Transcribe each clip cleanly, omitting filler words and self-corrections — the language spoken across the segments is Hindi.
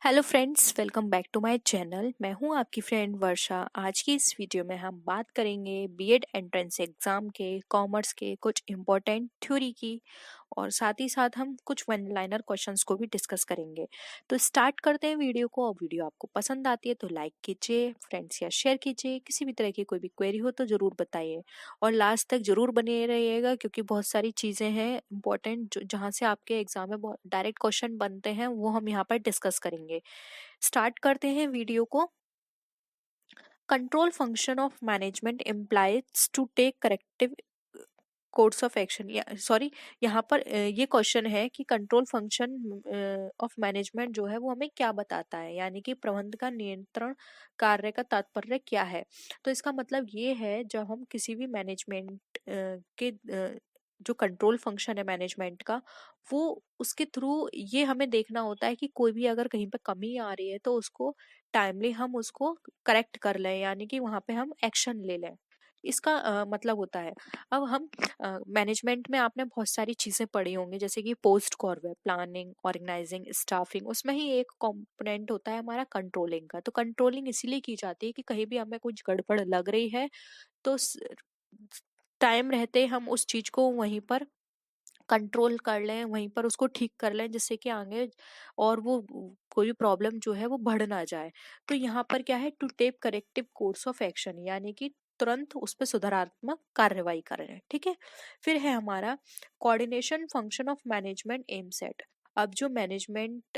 Hello friends, welcome back to my channel. मैं हूं आपकी फ्रेंड वर्षा। आज की इस वीडियो में हम बात करेंगे बीएड एंट्रेंस एग्ज़ाम के कॉमर्स के कुछ इम्पोर्टेंट थ्योरी की, और साथ ही साथ हम कुछ वन लाइनर क्वेश्चंस को भी डिस्कस करेंगे। तो स्टार्ट करते हैं वीडियो को। और वीडियो आपको पसंद आती है तो लाइक कीजिए, फ्रेंड्स या शेयर कीजिए। किसी भी तरह की कोई भी क्वेरी हो तो ज़रूर बताइए, और लास्ट तक ज़रूर बने रहिएगा, क्योंकि बहुत सारी चीज़ें हैं इंपॉर्टेंट जो जहाँ से आपके एग्जाम में बहुत डायरेक्ट क्वेश्चन बनते हैं, वो हम यहाँ पर डिस्कस करेंगे। स्टार्ट करते हैं वीडियो को। Control function of management implies to take corrective course of action, या सॉरी, यहाँ पर ये क्वेश्चन है कि कंट्रोल फंक्शन ऑफ मैनेजमेंट जो है वो हमें क्या बताता है, यानी कि प्रबंधन का नियंत्रण कार्य का तात्पर्य क्या है। तो इसका मतलब ये है, जब हम किसी भी मैनेजमेंट के जो कंट्रोल फंक्शन है मैनेजमेंट का, वो उसके थ्रू ये हमें देखना होता है कि कोई भी अगर कहीं पे कमी आ रही है तो उसको टाइमली हम उसको करेक्ट कर लें, यानी कि वहां पे हम एक्शन ले लें। इसका मतलब होता है। अब हम मैनेजमेंट में आपने बहुत सारी चीजें पढ़ी होंगी, जैसे कि पोस्ट कॉर्वे, प्लानिंग, ऑर्गेनाइजिंग, स्टाफिंग। उसमें ही एक कंपोनेंट होता है हमारा कंट्रोलिंग का। तो कंट्रोलिंग इसीलिए की जाती है कि कहीं भी हमें कुछ गड़बड़ लग रही है तो टाइम रहते हम उस चीज को वहीं पर कंट्रोल कर लें, वहीं पर उसको ठीक कर लें, जिससे कि आगे और वो कोई भी प्रॉब्लम जो है वो बढ़ ना जाए। तो यहाँ पर क्या है, to take corrective course of action, यानी कि तुरंत उस पर सुधारात्मक कार्रवाई करें। ठीक है। फिर है हमारा coordination function of management M set. अब जो मैनेजमेंट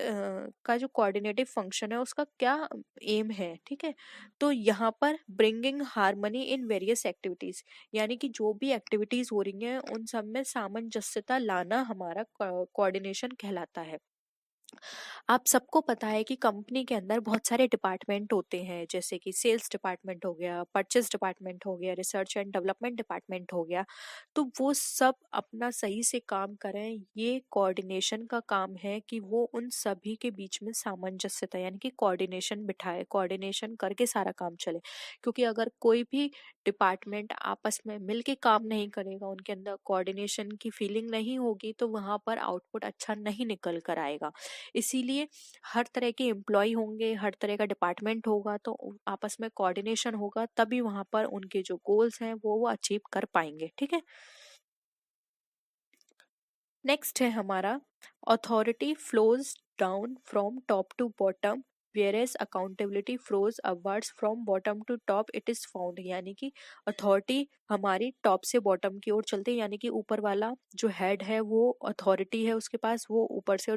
का जो कोऑर्डिनेटिव फंक्शन है उसका क्या एम है, ठीक है। तो यहाँ पर bringing harmony in various activities, यानी कि जो भी एक्टिविटीज हो रही हैं उन सब में सामंजस्यता लाना हमारा कोऑर्डिनेशन कहलाता है। आप सबको पता है कि कंपनी के अंदर बहुत सारे डिपार्टमेंट होते हैं, जैसे कि सेल्स डिपार्टमेंट हो गया, परचेज डिपार्टमेंट हो गया, रिसर्च एंड डेवलपमेंट डिपार्टमेंट हो गया। तो वो सब अपना सही से काम करें, ये कोऑर्डिनेशन का काम है कि वो उन सभी के बीच में सामंजस्यता यानी कि कोऑर्डिनेशन बिठाए, कोऑर्डिनेशन करके सारा काम चले। क्योंकि अगर कोई भी डिपार्टमेंट आपस में मिलके काम नहीं करेगा, उनके अंदर कोऑर्डिनेशन की फीलिंग नहीं होगी, तो वहां पर आउटपुट अच्छा नहीं निकल कर आएगा। इसीलिए हर तरह के एम्प्लॉय होंगे, हर तरह का डिपार्टमेंट होगा, तो आपस में कोऑर्डिनेशन होगा, तभी वहां पर उनके जो गोल्स हैं वो अचीव कर पाएंगे। ठीक है। नेक्स्ट है हमारा authority flows down from top to bottom, whereas accountability flows upwards from bottom to top it is found, यानी कि अथॉरिटी हमारी टॉप से बॉटम की ओर चलती है, यानी कि ऊपर वाला जो हेड है वो अथॉरिटी है उसके पास, वो ऊपर से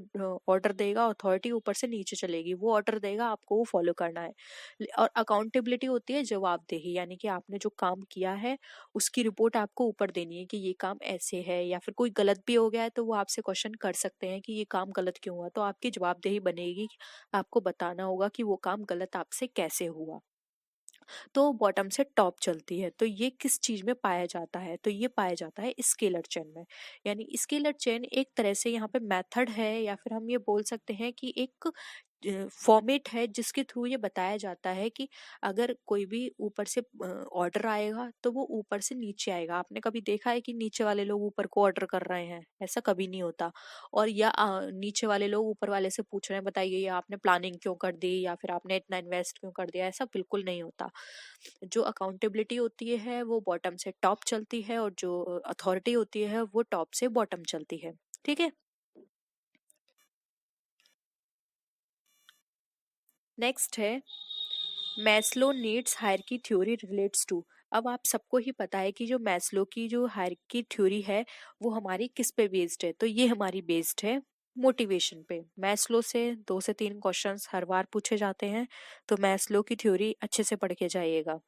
ऑर्डर देगा, अथॉरिटी ऊपर से नीचे चलेगी, वो ऑर्डर देगा, आपको वो फॉलो करना है। और अकाउंटेबिलिटी होती है जवाबदेही, यानी कि आपने जो काम किया है उसकी रिपोर्ट आपको ऊपर देनी है कि ये काम ऐसे है, या फिर कोई गलत भी हो गया है तो वो आपसे क्वेश्चन कर सकते हैं कि ये काम गलत क्यों हुआ, तो आपकी जवाबदेही बनेगी, आपको बताना होगा कि वो काम गलत आपसे कैसे हुआ। तो बॉटम से टॉप चलती है। तो ये किस चीज में पाया जाता है, तो ये पाया जाता है स्केलर चेन में। यानी स्केलर चेन एक तरह से यहाँ पे मेथड है, या फिर हम ये बोल सकते हैं कि एक फॉर्मेट है जिसके थ्रू ये बताया जाता है कि अगर कोई भी ऊपर से ऑर्डर आएगा तो वो ऊपर से नीचे आएगा। आपने कभी देखा है कि नीचे वाले लोग ऊपर को ऑर्डर कर रहे हैं? ऐसा कभी नहीं होता। और या नीचे वाले लोग ऊपर वाले से पूछ रहे हैं, बताइए ये आपने प्लानिंग क्यों कर दी, या फिर आपने इतना इन्वेस्ट क्यों कर दिया? ऐसा बिल्कुल नहीं होता। जो अकाउंटेबिलिटी होती है वो बॉटम से टॉप चलती है, और जो अथॉरिटी होती है वो टॉप से बॉटम चलती है। ठीक है। नेक्स्ट है Maslow needs hierarchy theory relates to. अब आप सबको ही पता है कि जो मैस्लो की जो हायरार्की थ्योरी है वो हमारी किस पे बेस्ड है, तो ये हमारी बेस्ड है मोटिवेशन पे। मैस्लो से 2 से 3 क्वेश्चंस हर बार पूछे जाते हैं, तो मैस्लो की थ्योरी अच्छे से पढ़ के जाइएगा।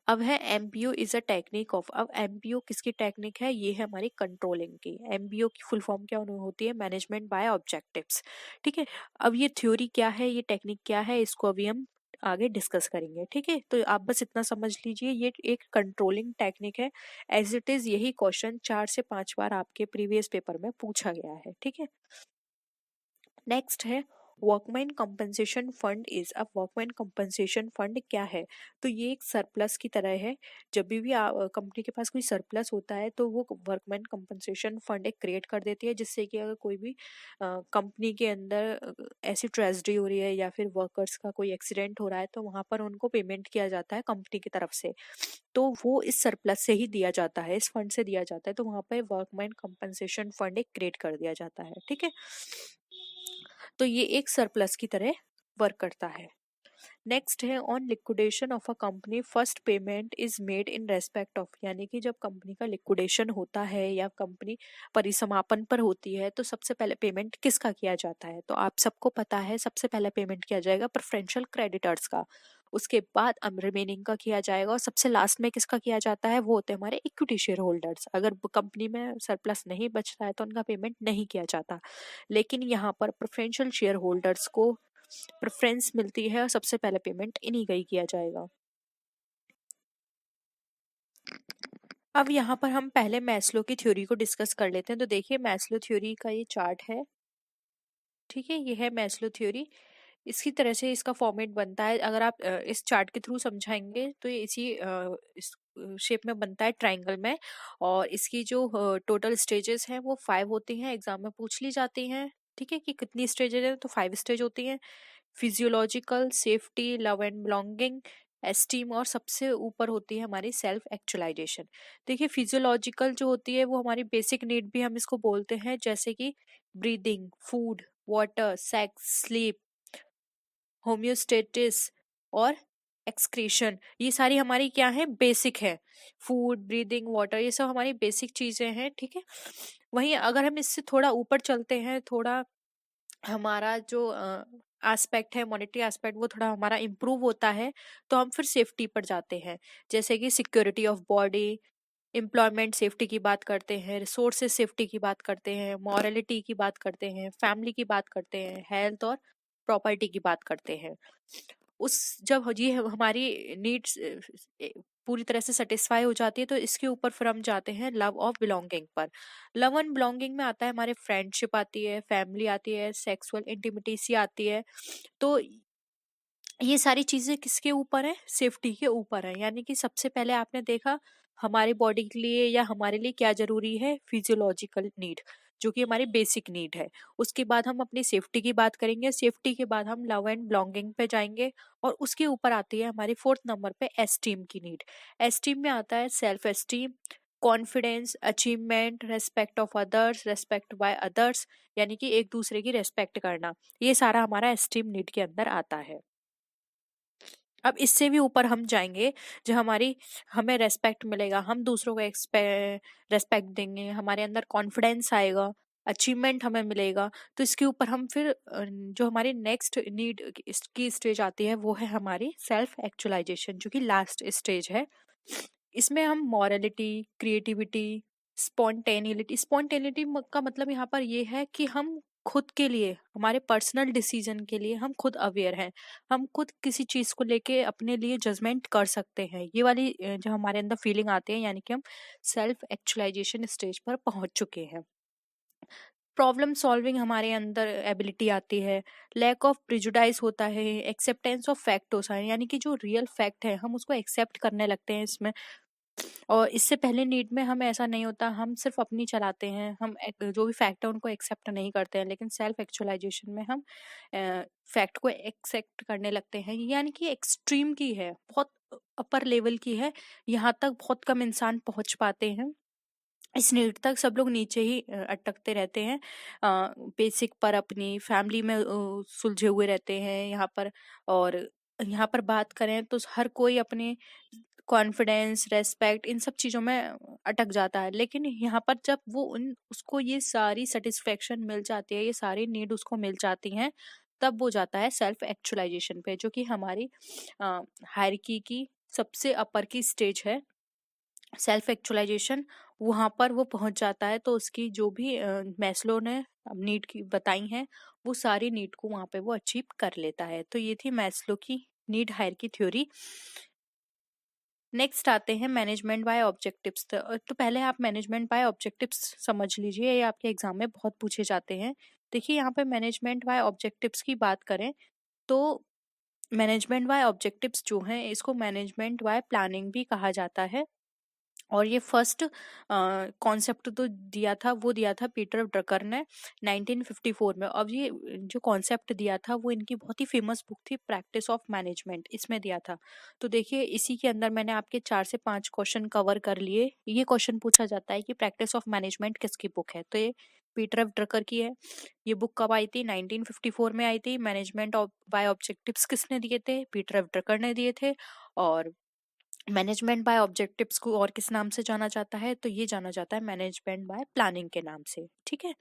अब है MPO is a technique of. अब एमपीओ किसकी टेक्निक है? ये है हमारी कंट्रोलिंग की। एमपीओ की फुल फॉर्म क्या होती है? Management by objectives. ठीक है। अब ये थ्योरी क्या है, ये टेक्निक क्या है, इसको अभी हम आगे डिस्कस करेंगे। ठीक है। तो आप बस इतना समझ लीजिए, ये एक कंट्रोलिंग टेक्निक है। एज इट इज यही क्वेश्चन 4 से 5 बार आपके प्रीवियस पेपर में पूछा गया है। ठीक है। नेक्स्ट है वर्कमैन कंपनसेशन फंड इज, अब वर्कमैन कंपनसेशन फंड क्या है? तो ये एक सरप्लस की तरह है। जब भी कंपनी के पास कोई सरप्लस होता है तो वो वर्कमैन कंपनसेशन फंड एक क्रिएट कर देती है, जिससे कि अगर कोई भी कंपनी के अंदर ऐसी ट्रेजेडी हो रही है या फिर वर्कर्स का कोई एक्सीडेंट हो रहा है तो वहां पर उनको पेमेंट किया जाता है कंपनी की तरफ से। तो वो इस सरप्लस से ही दिया जाता है, इस फंड से दिया जाता है। तो वहां पर वर्कमैन कंपनसेशन फंड एक क्रिएट कर दिया जाता है। ठीक है, तो ये एक सरप्लस की तरह वर्क करता है। नेक्स्ट है on liquidation of a company first payment is made in respect of, यानी कि जब कंपनी का लिक्विडेशन होता है या कंपनी परिसमापन पर होती है तो सबसे पहले पेमेंट किसका किया जाता है? तो आप सबको पता है सबसे पहले पेमेंट किया जाएगा प्रेफरेंशियल क्रेडिटर्स का, उसके बाद रिमेनिंग का किया जाएगा, और सबसे लास्ट में किसका किया जाता है? वो होते हैं हमारे इक्विटी शेयर होल्डर्स। अगर कंपनी में सरप्लस नहीं बचता है तो उनका पेमेंट नहीं किया जाता, लेकिन यहाँ पर प्रेफरेंशियल शेयर होल्डर्स को प्रेफरेंस मिलती है और सबसे पहले पेमेंट इन्हीं का ही किया जाएगा। अब यहाँ पर हम पहले मैस्लो की थ्योरी को डिस्कस कर लेते हैं। तो देखिए मैस्लो थ्योरी का ये चार्ट है, ठीक है, ये है मैस्लो थ्योरी। इसकी तरह से इसका फॉर्मेट बनता है। अगर आप इस चार्ट के थ्रू समझाएंगे तो ये इस शेप में बनता है, ट्रायंगल में। और इसकी जो टोटल स्टेजेस हैं वो 5 होती हैं, एग्जाम में पूछ ली जाती हैं। ठीक है, कि कितनी स्टेजेस हैं? तो 5 स्टेज होती हैं। Physiological, safety, love and belonging, esteem, और सबसे ऊपर होती है हमारी सेल्फ एक्चुअलाइजेशन। देखिए फिजियोलॉजिकल जो होती है वो हमारी बेसिक नीड भी हम इसको बोलते हैं, जैसे कि breathing, food, water, sex, sleep, homeostasis और एक्सक्रीशन। ये सारी हमारी क्या है? बेसिक है। फूड, ब्रीदिंग, वाटर, ये सब हमारी बेसिक चीजें हैं। ठीक है, वहीं अगर हम इससे थोड़ा ऊपर चलते हैं, थोड़ा हमारा जो एस्पेक्ट है, मॉनेटरी एस्पेक्ट, वो थोड़ा हमारा इम्प्रूव होता है, तो हम फिर सेफ्टी पर जाते हैं। जैसे कि security of body, employment safety की बात करते हैं, रिसोर्सेज सेफ्टी की बात करते हैं, मॉरलिटी की बात करते हैं, फैमिली की बात करते हैं, हेल्थ और प्रॉपर्टी की बात करते हैं। उस जब ये हमारी नीड्स पूरी तरह से सेटिस्फाई हो जाती है तो इसके ऊपर फिर हम जाते हैं लव ऑफ बिलोंगिंग पर। लव एंड बिलोंगिंग में आता है हमारे फ्रेंडशिप आती है, फैमिली आती है, सेक्सुअल इंटीमेसी आती है। तो ये सारी चीजें किसके ऊपर है? सेफ्टी के ऊपर है। यानी कि सबसे पहले आपने देखा हमारी बॉडी के लिए या हमारे लिए क्या जरूरी है? फिजियोलॉजिकल नीड, जो कि हमारी बेसिक नीड है। उसके बाद हम अपनी सेफ्टी की बात करेंगे, सेफ्टी के बाद हम लव एंड बिलोंगिंग पे जाएंगे, और उसके ऊपर आती है हमारी 4th नंबर पे एस्टीम की नीड। एस्टीम में आता है self esteem, confidence, achievement, respect of others, respect by others, यानी कि एक दूसरे की रेस्पेक्ट करना। ये सारा हमारा एस्टीम नीड के अंदर आता है। अब इससे भी ऊपर हम जाएंगे, जो हमारी हमें रेस्पेक्ट मिलेगा, हम दूसरों को रेस्पेक्ट देंगे, हमारे अंदर कॉन्फिडेंस आएगा, अचीवमेंट हमें मिलेगा। तो इसके ऊपर हम फिर जो हमारी नेक्स्ट नीड की स्टेज आती है वो है हमारी सेल्फ एक्चुअलाइजेशन, जो कि लास्ट स्टेज है। इसमें हम मॉरलिटी, क्रिएटिविटी, स्पॉन्टेनिटी का मतलब यहाँ पर ये है कि हम खुद के लिए, हमारे पर्सनल डिसीजन के लिए हम खुद अवेयर हैं, हम खुद किसी चीज को लेके अपने लिए जजमेंट कर सकते हैं। ये वाली जो हमारे अंदर फीलिंग आती है, यानी कि हम सेल्फ एक्चुअलाइजेशन स्टेज पर पहुंच चुके हैं। प्रॉब्लम सॉल्विंग हमारे अंदर एबिलिटी आती है। लैक ऑफ प्रिजुडाइज होता है, एक्सेप्टेंस ऑफ फैक्ट होता है, यानी कि जो रियल फैक्ट है हम उसको एक्सेप्ट करने लगते हैं इसमें। और इससे पहले नीड में हम ऐसा नहीं होता, हम सिर्फ अपनी चलाते हैं, हम जो भी फैक्ट है उनको एक्सेप्ट नहीं करते हैं। लेकिन सेल्फ एक्चुअलाइजेशन में हम फैक्ट को एक्सेप्ट करने लगते हैं। यानी कि एक्सट्रीम की है, बहुत अपर लेवल की है, यहाँ तक बहुत कम इंसान पहुंच पाते हैं। इस नीड तक सब लोग नीचे ही अटकते रहते हैं, बेसिक पर अपनी फैमिली में सुलझे हुए रहते हैं यहाँ पर। और यहाँ पर बात करें तो हर कोई अपने कॉन्फिडेंस, रेस्पेक्ट, इन सब चीजों में अटक जाता है। लेकिन यहाँ पर जब वो उन उसको ये सारी सेटिस्फेक्शन मिल जाती है, ये सारी नीड उसको मिल जाती हैं, तब वो जाता है सेल्फ एक्चुअलाइजेशन पे, जो कि हमारी हायरार्की की सबसे अपर की स्टेज है। सेल्फ एक्चुअलाइजेशन, वहां पर वो पहुंच जाता है तो उसकी जो भी मैस्लो ने नीड की बताई हैं वो सारी नीड को वहां पे वो अचीव कर लेता है। तो ये थी मैस्लो की नीड हायरार्की थ्योरी। नेक्स्ट आते हैं मैनेजमेंट बाय ऑब्जेक्टिव्स। तो पहले आप मैनेजमेंट बाय ऑब्जेक्टिव्स समझ लीजिए, ये आपके एग्जाम में बहुत पूछे जाते हैं। देखिए यहाँ पे मैनेजमेंट बाय ऑब्जेक्टिव्स की बात करें तो मैनेजमेंट बाय ऑब्जेक्टिव्स जो हैं इसको मैनेजमेंट बाय प्लानिंग भी कहा जाता है। और ये फर्स्ट कॉन्सेप्ट तो दिया था पीटर ड्रकर ने 1954 में। अब ये जो कॉन्सेप्ट दिया था वो इनकी बहुत ही फेमस बुक थी प्रैक्टिस ऑफ मैनेजमेंट, इसमें दिया था। तो देखिए इसी के अंदर मैंने आपके 4 से 5 क्वेश्चन कवर कर लिए। ये क्वेश्चन पूछा जाता है कि प्रैक्टिस ऑफ मैनेजमेंट किसकी बुक है, तो ये पीटर ड्रकर की है। ये बुक कब आई थी? 1954 में आई थी। मैनेजमेंट बाय ऑब्जेक्टिव्स किसने दिए थे? पीटर ड्रकर ने दिए थे। और मैनेजमेंट बाय ऑब्जेक्टिव्स को और किस नाम से जाना जाता है? तो ये जाना जाता है मैनेजमेंट बाय प्लानिंग के नाम से। ठीक है,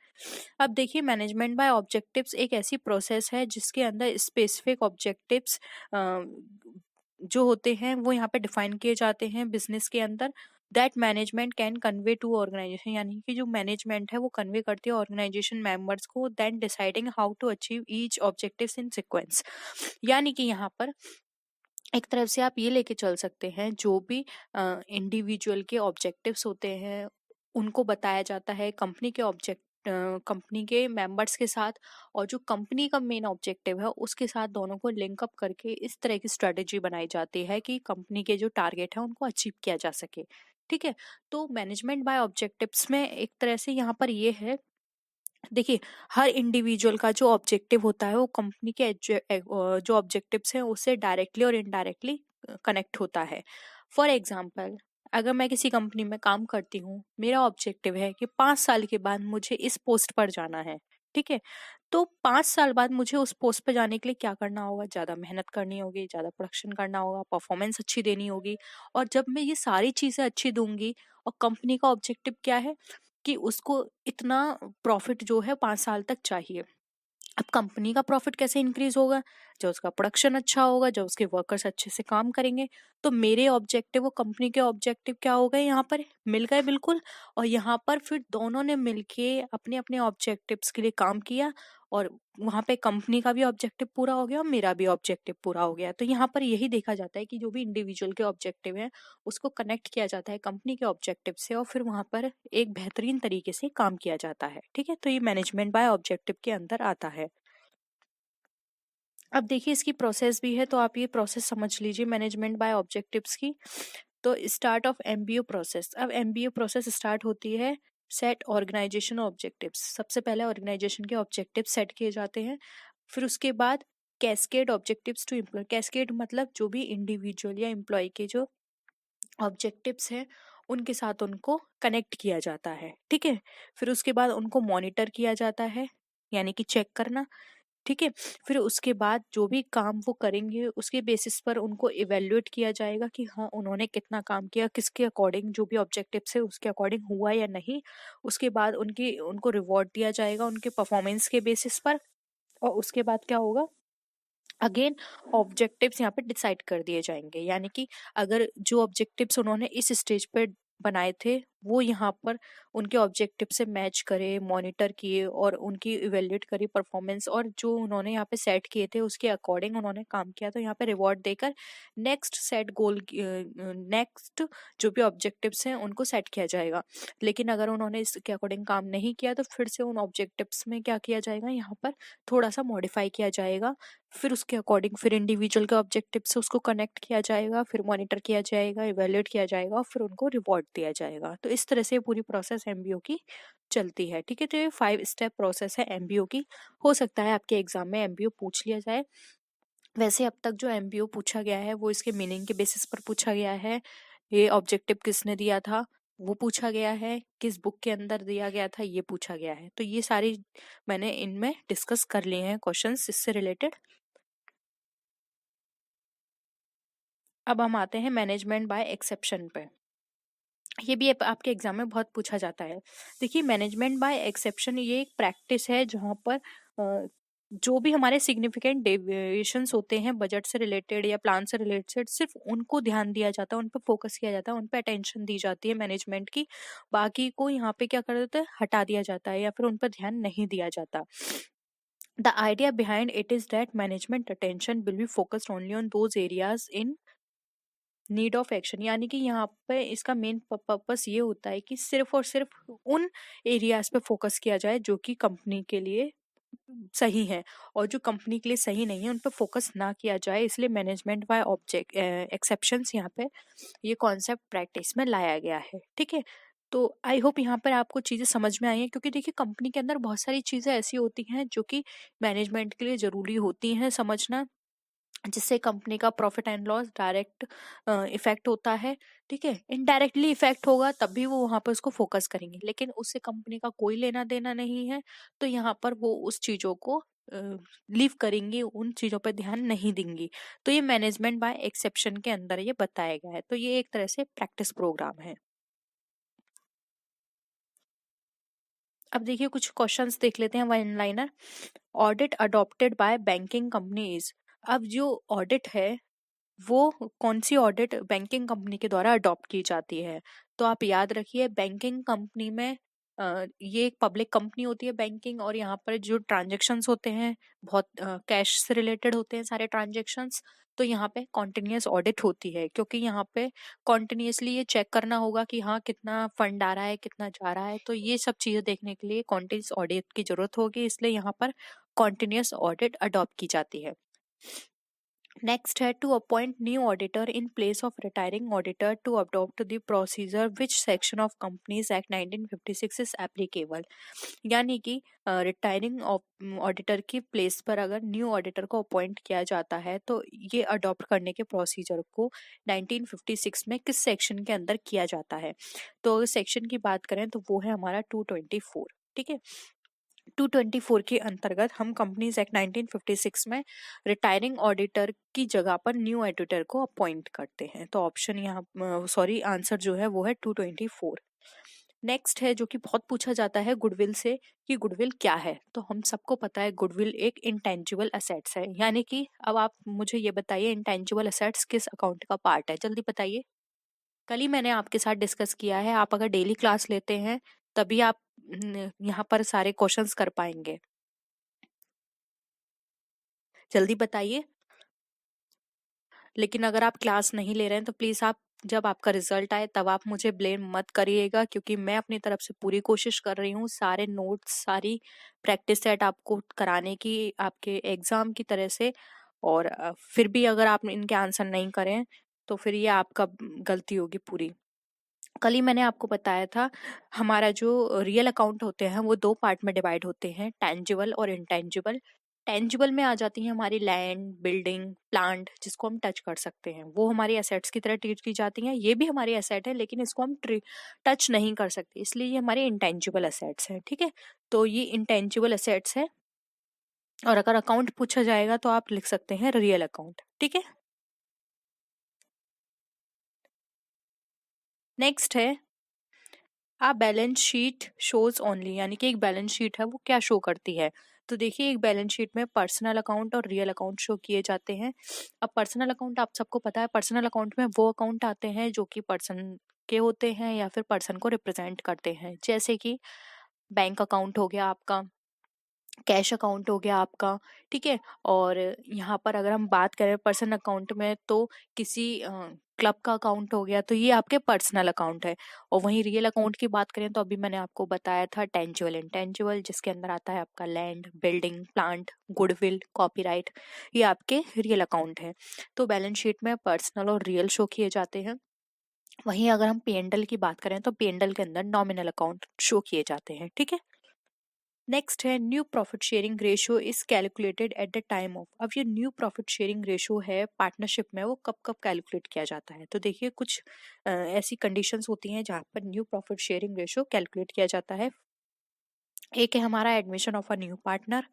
अब देखिए मैनेजमेंट बाय ऑब्जेक्टिव्स एक ऐसी प्रोसेस है जिसके अंदर स्पेसिफिक ऑब्जेक्टिव्स जो होते हैं वो यहाँ पे डिफाइन किए जाते हैं बिजनेस के अंदर। That management can convey to organization, यानी कि जो मैनेजमेंट है वो कन्वे करती है ऑर्गेनाइजेशन मेंबर्स को, then deciding how to achieve each objectives in sequence. यानी कि यहाँ पर एक तरफ से आप ये लेके चल सकते हैं जो भी इंडिविजुअल के ऑब्जेक्टिव्स होते हैं उनको बताया जाता है कंपनी के मेंबर्स के साथ, और जो कंपनी का मेन ऑब्जेक्टिव है उसके साथ दोनों को लिंक अप करके इस तरह की स्ट्रेटेजी बनाई जाती है कि कंपनी के जो टारगेट है उनको अचीव किया जा सके। ठीक है, तो मैनेजमेंट बाय ऑब्जेक्टिव्स में एक तरह से यहाँ पर ये है, देखिए हर इंडिविजुअल का जो ऑब्जेक्टिव होता है वो कंपनी के जो ऑब्जेक्टिव्स हैं उससे डायरेक्टली और इनडायरेक्टली कनेक्ट होता है। फॉर एग्जांपल, अगर मैं किसी कंपनी में काम करती हूँ, मेरा ऑब्जेक्टिव है कि 5 साल के बाद मुझे इस पोस्ट पर जाना है। ठीक है, तो 5 साल बाद मुझे उस पोस्ट पर जाने के लिए क्या करना होगा? ज़्यादा मेहनत करनी होगी, ज़्यादा प्रोडक्शन करना होगा, परफॉर्मेंस अच्छी देनी होगी। और जब मैं ये सारी चीज़ें अच्छी दूंगी, और कंपनी का ऑब्जेक्टिव क्या है कि उसको इतना प्रॉफिट जो है 5 साल तक चाहिए। अब कंपनी का प्रॉफिट कैसे इंक्रीज होगा? जब उसका प्रोडक्शन अच्छा होगा, जब उसके वर्कर्स अच्छे से काम करेंगे। तो मेरे ऑब्जेक्टिव वो कंपनी के ऑब्जेक्टिव क्या हो गए? यहाँ पर मिल गए बिल्कुल। और यहाँ पर फिर दोनों ने मिलके अपने अपने ऑब्जेक्टिव्स के लिए काम किया, और वहां पे कंपनी का भी ऑब्जेक्टिव पूरा हो गया और मेरा भी ऑब्जेक्टिव पूरा हो गया। तो यहाँ पर यही देखा जाता है कि जो भी इंडिविजुअल के ऑब्जेक्टिव है उसको कनेक्ट किया जाता है कंपनी के ऑब्जेक्टिव से, और फिर वहां पर एक बेहतरीन तरीके से काम किया जाता है। ठीक है, तो ये मैनेजमेंट बाय ऑब्जेक्टिव के अंदर आता है। अब देखिए इसकी प्रोसेस भी है, तो आप ये प्रोसेस समझ लीजिए मैनेजमेंट बाय ऑब्जेक्टिव्स की। तो स्टार्ट ऑफ एमबीओ प्रोसेस। अब एमबीओ प्रोसेस स्टार्ट होती है सेट ऑर्गेनाइजेशन ऑब्जेक्टिव्स। सबसे पहले ऑर्गेनाइजेशन के ऑब्जेक्टिव्स सेट किए जाते हैं। फिर उसके बाद cascade objectives to employ. Cascade मतलब जो भी इंडिविजुअल या एम्प्लॉय के जो ऑब्जेक्टिव्स हैं उनके साथ उनको कनेक्ट किया जाता है। ठीक है, फिर उसके बाद उनको मॉनिटर किया जाता है, यानी कि चेक करना। ठीक है, फिर उसके बाद जो भी काम वो करेंगे उसके बेसिस पर उनको इवेल्युएट किया जाएगा कि हाँ उन्होंने कितना काम किया, किसके अकॉर्डिंग, जो भी ऑब्जेक्टिव्स है उसके अकॉर्डिंग हुआ या नहीं। उसके बाद उनको रिवॉर्ड दिया जाएगा उनके परफॉर्मेंस के बेसिस पर। और उसके बाद क्या होगा? अगेन ऑब्जेक्टिव्स यहाँ पे डिसाइड कर दिए जाएंगे, यानी कि अगर जो ऑब्जेक्टिव्स उन्होंने इस स्टेज पर बनाए थे वो यहाँ पर उनके ऑब्जेक्टिव से मैच करे, मॉनिटर किए और उनकी इवेल्युएट करी परफॉर्मेंस, और जो उन्होंने यहाँ पे सेट किए थे उसके अकॉर्डिंग उन्होंने काम किया, तो यहाँ पे रिवॉर्ड देकर नेक्स्ट सेट गोल, नेक्स्ट जो भी ऑब्जेक्टिव्स हैं उनको सेट किया जाएगा। लेकिन अगर उन्होंने इसके अकॉर्डिंग काम नहीं किया तो फिर से उन ऑब्जेक्टिव्स में क्या किया जाएगा? यहाँ पर थोड़ा सा मॉडिफाई किया जाएगा। फिर उसके अकॉर्डिंग फिर इंडिविजुअल के ऑब्जेक्टिव से उसको कनेक्ट किया जाएगा, फिर मॉनिटर किया जाएगा, इवेल्युएट किया जाएगा और फिर उनको रिवॉर्ड दिया जाएगा। तो इस तरह से पूरी प्रोसेस एमबीओ की चलती है। ठीक है, तो ये 5 स्टेप प्रोसेस है एमबीओ की। हो सकता है आपके एग्जाम में एमबीओ पूछ लिया जाए। वैसे अब तक जो एमबीओ पूछा गया है वो इसके मीनिंग के बेसिस पर पूछा गया है। ये ऑब्जेक्टिव किसने दिया था वो पूछा गया है, किस बुक के अंदर दिया गया था ये पूछा गया है। तो ये सारी मैंने इनमें डिस्कस कर लिए हैं क्वेश्चंस इससे रिलेटेड। अब हम आते हैं मैनेजमेंट बाय एक्सेप्शन पे। ये भी आपके एग्जाम में बहुत पूछा जाता है। देखिए मैनेजमेंट बाय एक्सेप्शन ये एक प्रैक्टिस है जहाँ पर जो भी हमारे सिग्निफिकेंट डेविएशंस होते हैं बजट से रिलेटेड या प्लान से रिलेटेड, सिर्फ उनको ध्यान दिया जाता है, उन पर फोकस किया जाता है, उन पर अटेंशन दी जाती है मैनेजमेंट की। बाकी को यहाँ पे क्या कर देता है? हटा दिया जाता है या फिर उन पर ध्यान नहीं दिया जाता। The idea behind it is that management attention will be focused only on those areas in need of action, यानी कि यहाँ पे इसका मेन पर्पस ये होता है कि सिर्फ और सिर्फ उन एरियाज पे फोकस किया जाए जो कि कंपनी के लिए सही हैं और जो कंपनी के लिए सही नहीं है उन पर फोकस ना किया जाए, इसलिए मैनेजमेंट बाय ऑब्जेक्ट एक्सेप्शंस यहाँ पे ये कॉन्सेप्ट प्रैक्टिस में लाया गया है। ठीक है, तो आई होप यहाँ पर आपको चीज़ें समझ में आई हैं, क्योंकि देखिए कंपनी के अंदर बहुत सारी चीज़ें ऐसी होती हैं जो कि मैनेजमेंट के लिए ज़रूरी होती हैं समझना, जिससे कंपनी का profit and loss direct effect होता है। ठीक है, इनडायरेक्टली इफेक्ट होगा तब भी वो वहां पर उसको फोकस करेंगे, लेकिन उससे कंपनी का कोई लेना देना नहीं है, तो यहाँ पर वो उस चीजों को लीव करेंगी, उन चीजों पर ध्यान नहीं देंगी। तो ये मैनेजमेंट बाय एक्सेप्शन के अंदर ये बताया गया है, तो ये एक तरह से प्रैक्टिस प्रोग्राम है। अब देखिए कुछ क्वेश्चंस देख लेते हैं, one liner. Audit adopted by banking companies. अब जो ऑडिट है वो कौन सी ऑडिट बैंकिंग कंपनी के द्वारा अडॉप्ट की जाती है? तो आप याद रखिए बैंकिंग कंपनी में ये एक पब्लिक कंपनी होती है बैंकिंग, और यहाँ पर जो ट्रांजैक्शंस होते हैं बहुत कैश से रिलेटेड होते हैं सारे ट्रांजैक्शंस। तो यहाँ पे कॉन्टिन्यूस ऑडिट होती है, क्योंकि यहाँ पे कॉन्टिन्यूसली ये चेक करना होगा कि हाँ कितना फंड आ रहा है कितना जा रहा है, तो ये सब चीजें देखने के लिए कॉन्टिन्यूस ऑडिट की जरूरत होगी, इसलिए यहाँ पर कॉन्टिन्यूस ऑडिट अडॉप्ट की जाती है। Next है to appoint new auditor in place of retiring auditor to adopt the procedure which section of Companies Act 1956 is applicable। यानी कि रिटायरिंग ऑडिटर की प्लेस पर अगर न्यू ऑडिटर को अपॉइंट किया जाता है तो ये अडॉप्ट करने के प्रोसीजर को 1956 में किस सेक्शन के अंदर किया जाता है? तो अगर सेक्शन की बात करें तो वो है हमारा 224। ठीक है, 224 के अंतर्गत हम कंपनीज एक्ट 1956 में रिटायरिंग ऑडिटर की जगह पर न्यू ऑडिटर को अपॉइंट करते हैं। तो ऑप्शन यहाँ सॉरी आंसर जो है वो है 224। नेक्स्ट है जो कि बहुत पूछा जाता है गुडविल से, कि गुडविल क्या है? तो हम सबको पता है गुडविल एक इंटेंजिबल असेट्स है, यानी कि अब आप मुझे ये बताइए इंटेंजिबल असेट्स किस अकाउंट का पार्ट है, जल्दी बताइए। कल ही मैंने आपके साथ डिस्कस किया है, आप अगर डेली क्लास लेते हैं तभी आप यहाँ पर सारे क्वेश्चंस कर पाएंगे। जल्दी बताइए। लेकिन अगर आप क्लास नहीं ले रहे हैं तो प्लीज आप जब आपका रिजल्ट आए तब आप मुझे ब्लेम मत करिएगा, क्योंकि मैं अपनी तरफ से पूरी कोशिश कर रही हूँ सारे नोट्स सारी प्रैक्टिस सेट आपको कराने की आपके एग्जाम की तरह से। और फिर भी अगर आप इनके आंसर नहीं करें तो फिर ये आपका गलती होगी पूरी। कल ही मैंने आपको बताया था हमारा जो रियल अकाउंट होते हैं वो दो पार्ट में डिवाइड होते हैं, टेंजिबल और इनटेंजिबल। टेंजिबल में आ जाती है हमारी लैंड बिल्डिंग प्लांट, जिसको हम टच कर सकते हैं, वो हमारी एसेट्स की तरह ट्रीट की जाती हैं। ये भी हमारी एसेट है लेकिन इसको हम टच नहीं कर सकते, इसलिए ये हमारी इंटेंजिबल एसेट्स है। ठीक है, तो ये इंटेंजिबल एसेट्स है, और अगर अकाउंट पूछा जाएगा तो आप लिख सकते हैं रियल अकाउंट। ठीक है, नेक्स्ट है आ बैलेंस शीट शोज ओनली, यानी कि एक बैलेंस शीट है वो क्या शो करती है? तो देखिए एक बैलेंस शीट में पर्सनल अकाउंट और रियल अकाउंट शो किए जाते हैं। अब पर्सनल अकाउंट आप सबको पता है, पर्सनल अकाउंट में वो अकाउंट आते हैं जो कि पर्सन के होते हैं या फिर पर्सन को रिप्रेजेंट करते हैं, जैसे कि बैंक अकाउंट हो गया आपका, कैश अकाउंट हो गया आपका। ठीक है, और यहाँ पर अगर हम बात करें पर्सनल अकाउंट में तो किसी क्लब का अकाउंट हो गया, तो ये आपके पर्सनल अकाउंट है। और वहीं रियल अकाउंट की बात करें तो अभी मैंने आपको बताया था टेंजिबल इंटेंजिबल, जिसके अंदर आता है आपका land building plant goodwill copyright, ये आपके रियल अकाउंट है। तो बैलेंस शीट में पर्सनल और रियल शो किए जाते हैं। वहीं अगर हम पीएनडल की बात करें तो पीएनडल के अंदर नॉमिनल अकाउंट शो किए जाते हैं। ठीक है, नेक्स्ट है new profit sharing ratio is calculated at the time of. अब ये न्यू प्रॉफिट शेयरिंग रेशियो है पार्टनरशिप में, वो कब कब कैलकुलेट किया जाता है? तो देखिए कुछ ऐसी कंडीशंस होती हैं जहाँ पर new profit sharing ratio calculate किया जाता है। एक है हमारा admission of a new partner,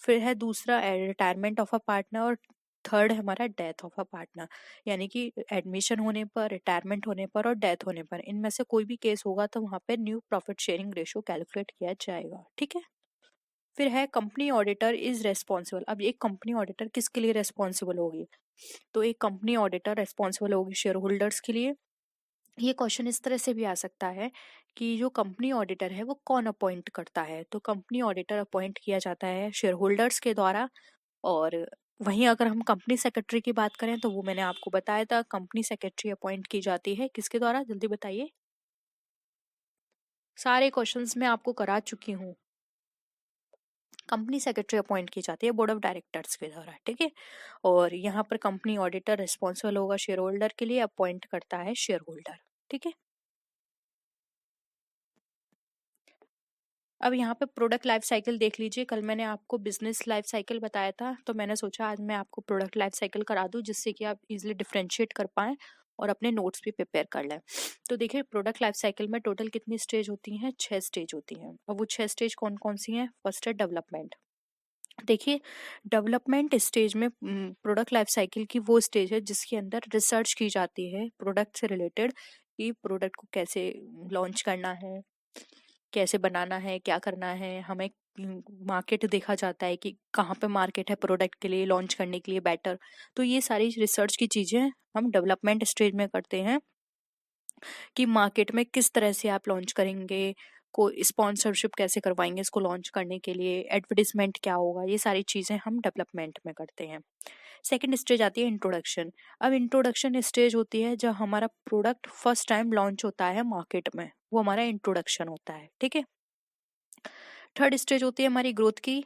फिर है दूसरा रिटायरमेंट ऑफ अ पार्टनर, और थर्ड है हमारा डेथ ऑफ अ पार्टनर। यानी कि एडमिशन होने पर रिटायरमेंट होने पर और डेथ होने पर इनमें से कोई भी केस होगा तो वहाँ पे new profit sharing ratio calculate किया जाएगा। ठीक है, फिर है कंपनी ऑडिटर इज रेस्पॉन्सिबल। अब एक कंपनी ऑडिटर किसके लिए रेस्पॉन्सिबल होगी? तो एक कंपनी ऑडिटर रेस्पॉन्सिबल होगी शेयर होल्डर्स के लिए। ये क्वेश्चन इस तरह से भी आ सकता है कि जो कंपनी ऑडिटर है वो कौन अपॉइंट करता है? तो कंपनी ऑडिटर अपॉइंट किया जाता है शेयर होल्डर्स के द्वारा। और वहीं अगर हम कंपनी सेक्रेटरी की बात करें तो वो मैंने आपको बताया था, कंपनी सेक्रेटरी अपॉइंट की जाती है किसके द्वारा, जल्दी बताइए। सारे क्वेश्चंस मैं आपको करा चुकी हूँ, कंपनी सेक्रेटरी अपॉइंट की जाती है बोर्ड ऑफ डायरेक्टर्स के द्वारा, ठीक है। और यहाँ पर कंपनी ऑडिटर रिस्पॉन्सिबल होगा शेयर होल्डर के लिए, अपॉइंट करता है शेयर होल्डर, ठीक है। अब यहाँ पे प्रोडक्ट लाइफ साइकिल देख लीजिए। कल मैंने आपको बिजनेस लाइफ साइकिल बताया था, तो मैंने सोचा आज मैं आपको प्रोडक्ट लाइफ साइकिल करा दूं, जिससे कि आप इजिली डिफ्रेंशिएट कर पाएं और अपने नोट्स भी प्रिपेयर कर लें। तो देखिए प्रोडक्ट लाइफ साइकिल में टोटल कितनी स्टेज होती हैं? 6 स्टेज होती हैं। अब वो 6 स्टेज कौन कौन सी हैं? फर्स्ट है डेवलपमेंट। देखिए डेवलपमेंट स्टेज में प्रोडक्ट लाइफ साइकिल की वो स्टेज है जिसके अंदर रिसर्च की जाती है प्रोडक्ट से रिलेटेड, कि प्रोडक्ट को कैसे लॉन्च करना है, कैसे बनाना है, क्या करना है हमें। मार्केट देखा जाता है कि कहाँ पे मार्केट है प्रोडक्ट के लिए लॉन्च करने के लिए बेटर। तो ये सारी रिसर्च की चीजें हम डेवलपमेंट स्टेज में करते हैं, कि मार्केट में किस तरह से आप लॉन्च करेंगे, को स्पॉन्सरशिप कैसे करवाएंगे इसको लॉन्च करने के लिए, एडवर्टीजमेंट क्या होगा, ये सारी चीजें हम डेवलपमेंट में करते हैं। सेकंड स्टेज आती है इंट्रोडक्शन। अब इंट्रोडक्शन स्टेज होती है जब हमारा प्रोडक्ट फर्स्ट टाइम लॉन्च होता है मार्केट में, वो हमारा इंट्रोडक्शन होता है, ठीक है। थर्ड स्टेज होती है हमारी ग्रोथ की।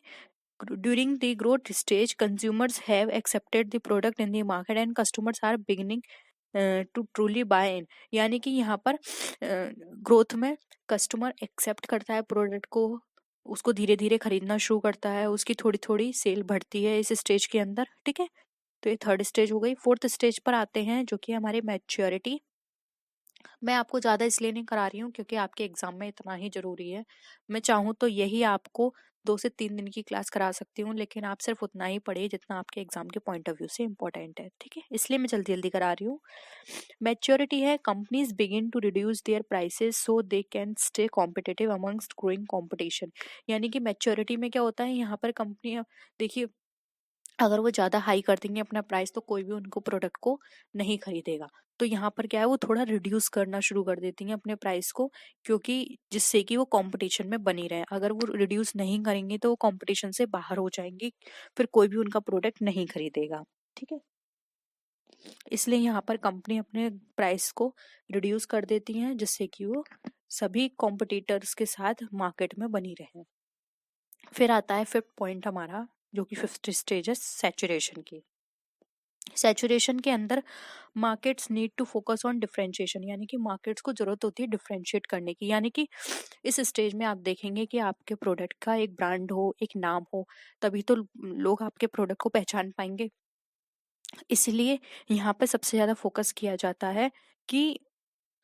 During the growth stage consumers have accepted the product in the market and customers are beginning to truly buy in. यानी कि यहाँ पर ग्रोथ में कस्टमर एक्सेप्ट करता है प्रोडक्ट को, उसको धीरे धीरे खरीदना शुरू करता है, उसकी थोड़ी थोड़ी सेल बढ़ती है इस स्टेज के अंदर, ठीक है। तो ये थर्ड स्टेज हो गई। फोर्थ स्टेज पर आते हैं जो कि हमारी मैच्योरिटी। मैं आपको ज़्यादा इसलिए नहीं करा रही हूँ क्योंकि आपके एग्जाम में इतना ही ज़रूरी है। मैं चाहूँ तो यही आपको 2 से 3 दिन की क्लास करा सकती हूँ, लेकिन आप सिर्फ उतना ही पढ़िए जितना आपके एग्जाम के पॉइंट ऑफ व्यू से इम्पोर्टेंट है, ठीक है। इसलिए मैं जल्दी जल्दी करा रही हूँ। मैच्योरिटी है companies begin to reduce their prices so they can stay competitive amongst growing competition. यानी कि मैच्योरिटी में क्या होता है, यहाँ पर कंपनियां, देखिए अगर वो ज़्यादा हाई कर देंगे अपना प्राइस तो कोई भी उनको प्रोडक्ट को नहीं खरीदेगा। तो यहाँ पर क्या है, वो थोड़ा रिड्यूस करना शुरू कर देती हैं अपने प्राइस को, क्योंकि जिससे कि वो कंपटीशन में बनी रहे। अगर वो रिड्यूस नहीं करेंगी तो वो कंपटीशन से बाहर हो जाएंगी, फिर कोई भी उनका प्रोडक्ट नहीं खरीदेगा, ठीक है। इसलिए यहाँ पर कंपनी अपने प्राइस को रिड्यूस कर देती हैं जिससे कि वो सभी कॉम्पिटिटर्स के साथ मार्केट में बनी रहे। फिर आता है फिफ्थ पॉइंट हमारा, जो कि फिफ्थ स्टेज है सैचुरेशन की। सैचुरेशन के अंदर markets need to focus on differentiation, यानी कि मार्केट्स को जरूरत होती है डिफरेंशिएट करने की। यानी कि इस स्टेज में आप देखेंगे कि आपके प्रोडक्ट का एक ब्रांड हो, एक नाम हो, तभी तो लोग आपके प्रोडक्ट को पहचान पाएंगे। इसलिए यहाँ पे सबसे ज्यादा फोकस किया जाता है कि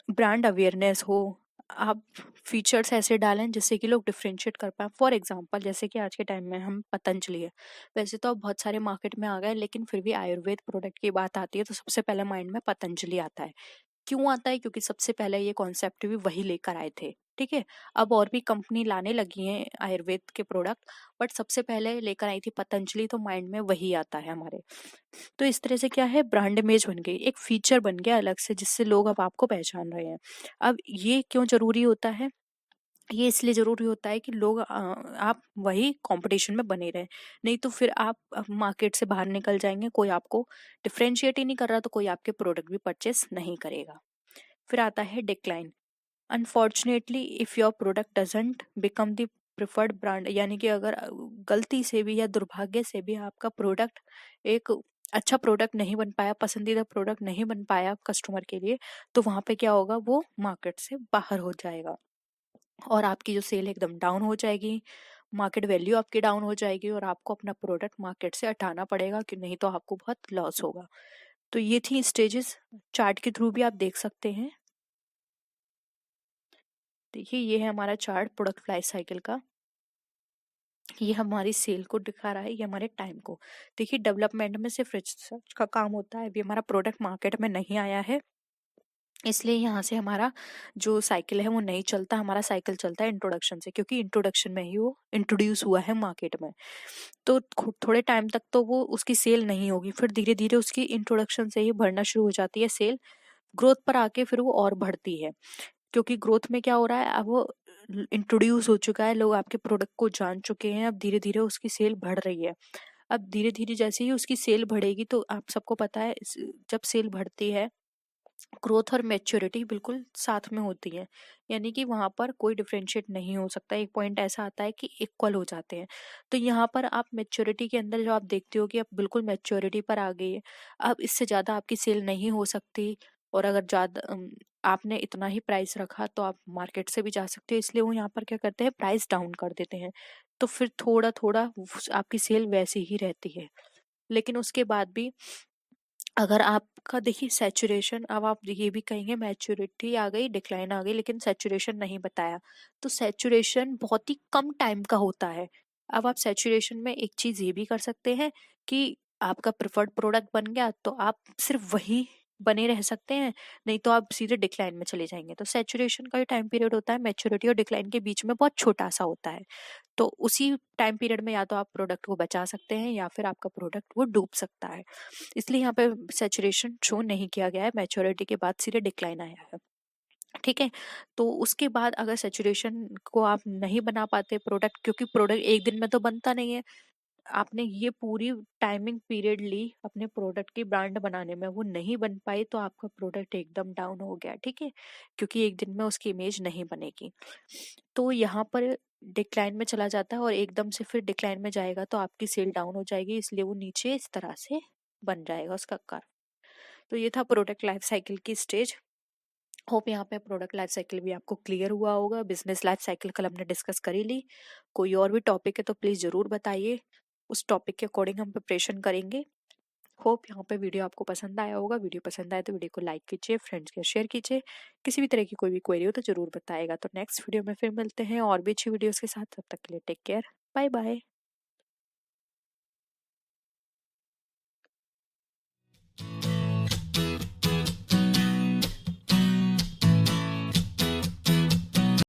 ब्रांड अवेयरनेस हो, आप फीचर्स ऐसे डालें जिससे कि लोग डिफ्रेंशिएट कर पाए। फॉर एग्जांपल जैसे कि आज के टाइम में हम पतंजलि है, वैसे तो अब बहुत सारे मार्केट में आ गए, लेकिन फिर भी आयुर्वेद प्रोडक्ट की बात आती है तो सबसे पहले माइंड में पतंजलि आता है। क्यों आता है? क्योंकि सबसे पहले ये कॉन्सेप्ट भी वही लेकर आए थे, ठीक है। अब और भी कंपनी लाने लगी हैं आयुर्वेद के प्रोडक्ट, बट सबसे पहले लेकर आई थी पतंजलि, तो माइंड में वही आता है हमारे। तो इस तरह से क्या है, ब्रांड इमेज बन गई, एक फीचर बन गया अलग से जिससे लोग अब आपको पहचान रहे हैं। अब ये क्यों जरूरी होता है? ये इसलिए जरूरी होता है कि लोग आप वही कंपटीशन में बने रहें, नहीं तो फिर आप मार्केट से बाहर निकल जाएंगे, कोई आपको डिफरेंशिएट ही नहीं कर रहा तो कोई आपके प्रोडक्ट भी परचेस नहीं करेगा। फिर आता है decline. Unfortunately if your product doesn't become the preferred brand, यानी कि अगर गलती से भी या दुर्भाग्य से भी आपका प्रोडक्ट एक अच्छा प्रोडक्ट नहीं बन पाया, पसंदीदा प्रोडक्ट नहीं बन पाया कस्टमर के लिए, तो वहां पे क्या होगा, वो मार्केट से बाहर हो जाएगा और आपकी जो सेल एकदम डाउन हो जाएगी, मार्केट वैल्यू आपकी डाउन हो जाएगी और आपको अपना प्रोडक्ट मार्केट से हटाना पड़ेगा, कि नहीं तो आपको बहुत लॉस होगा। तो ये थी स्टेजेस, चार्ट के थ्रू भी आप देख सकते हैं। देखिए ये है हमारा चार्ट प्रोडक्ट लाइफ साइकिल का, ये हमारी सेल को दिखा रहा है, ये हमारे टाइम को। देखिए डेवलपमेंट में सिर्फ रिसर्च का काम होता है, अभी हमारा प्रोडक्ट मार्केट में नहीं आया है, इसलिए यहाँ से हमारा जो साइकिल है वो नहीं चलता, हमारा साइकिल चलता है इंट्रोडक्शन से, क्योंकि इंट्रोडक्शन में ही वो इंट्रोड्यूस हुआ है मार्केट में। तो थोड़े टाइम तक तो वो उसकी सेल नहीं होगी, फिर धीरे धीरे उसकी इंट्रोडक्शन से ही बढ़ना शुरू हो जाती है सेल। ग्रोथ पर आके फिर वो और बढ़ती है, क्योंकि ग्रोथ में क्या हो रहा है, अब वो इंट्रोड्यूस हो चुका है, लोग आपके प्रोडक्ट को जान चुके हैं, अब धीरे धीरे उसकी सेल बढ़ रही है। अब धीरे धीरे जैसे ही उसकी सेल बढ़ेगी, तो आप सबको पता है जब सेल बढ़ती है ग्रोथ और मैच्योरिटी बिल्कुल साथ में होती है, यानी कि वहाँ पर कोई डिफरेंशिएट नहीं हो सकता। एक पॉइंट ऐसा आता है कि इक्वल हो जाते हैं। तो यहाँ पर आप मैच्योरिटी के अंदर जो आप देखते हो कि आप बिल्कुल मैच्योरिटी पर आ गई है, अब इससे ज़्यादा आपकी सेल नहीं हो सकती। और अगर ज़्यादा आपने इतना ही प्राइस रखा तो आप मार्केट से भी जा सकते हो, इसलिए वो यहाँ पर क्या करते हैं, प्राइस डाउन कर देते हैं। तो फिर थोड़ा थोड़ा आपकी सेल वैसी ही रहती है। लेकिन उसके बाद भी अगर आपका देखिए सैचुरेशन, अब आप ये भी कहेंगे मैच्योरिटी आ गई, डिक्लाइन आ गई, लेकिन सैचुरेशन नहीं बताया। तो सैचुरेशन बहुत ही कम टाइम का होता है। अब आप सैचुरेशन में एक चीज ये भी कर सकते हैं कि आपका प्रेफर्ड प्रोडक्ट बन गया तो आप सिर्फ वही बने रह सकते हैं, नहीं तो आप सीधे डिक्लाइन में चले जाएंगे। तो सैचुरेशन का जो टाइम पीरियड होता है मैच्योरिटी और डिक्लाइन के बीच में बहुत छोटा सा होता है। तो उसी टाइम पीरियड में या तो आप प्रोडक्ट को बचा सकते हैं या फिर आपका प्रोडक्ट वो डूब सकता है। इसलिए यहाँ पे सैचुरेशन शो नहीं किया गया है, मैच्योरिटी के बाद सीधे डिक्लाइन आया है। ठीक है। तो उसके बाद अगर सैचुरेशन को आप नहीं बना पाते प्रोडक्ट, क्योंकि प्रोडक्ट एक दिन में तो बनता नहीं है, आपने ये पूरी टाइमिंग पीरियड ली अपने प्रोडक्ट की ब्रांड बनाने में, वो नहीं बन पाई तो आपका प्रोडक्ट एकदम डाउन हो गया। ठीक है, क्योंकि एक दिन में उसकी इमेज नहीं बनेगी। तो यहाँ पर डिक्लाइन में चला जाता है और एकदम से फिर डिक्लाइन में जाएगा तो आपकी सेल डाउन हो जाएगी, इसलिए वो नीचे इस तरह से बन जाएगा उसका कार। तो ये था प्रोडक्ट लाइफ साइकिल की स्टेज। होप यहाँ पे प्रोडक्ट लाइफ साइकिल भी आपको क्लियर हुआ होगा। बिजनेस लाइफ साइकिल कल हमने डिस्कस कर ही ली। कोई और भी टॉपिक है तो प्लीज जरूर बताइए, उस टॉपिक के अकॉर्डिंग हम प्रिपरेशन करेंगे। होप यहाँ पे वीडियो आपको पसंद आया होगा। वीडियो पसंद आए तो वीडियो को लाइक कीजिए, फ्रेंड्स के शेयर कीजिए। किसी भी तरह की कोई भी क्वेरी हो तो जरूर बताएगा। तो नेक्स्ट वीडियो में फिर मिलते हैं और भी अच्छी वीडियोस के साथ। तब तक के लिए टेक केयर, बाय बाय।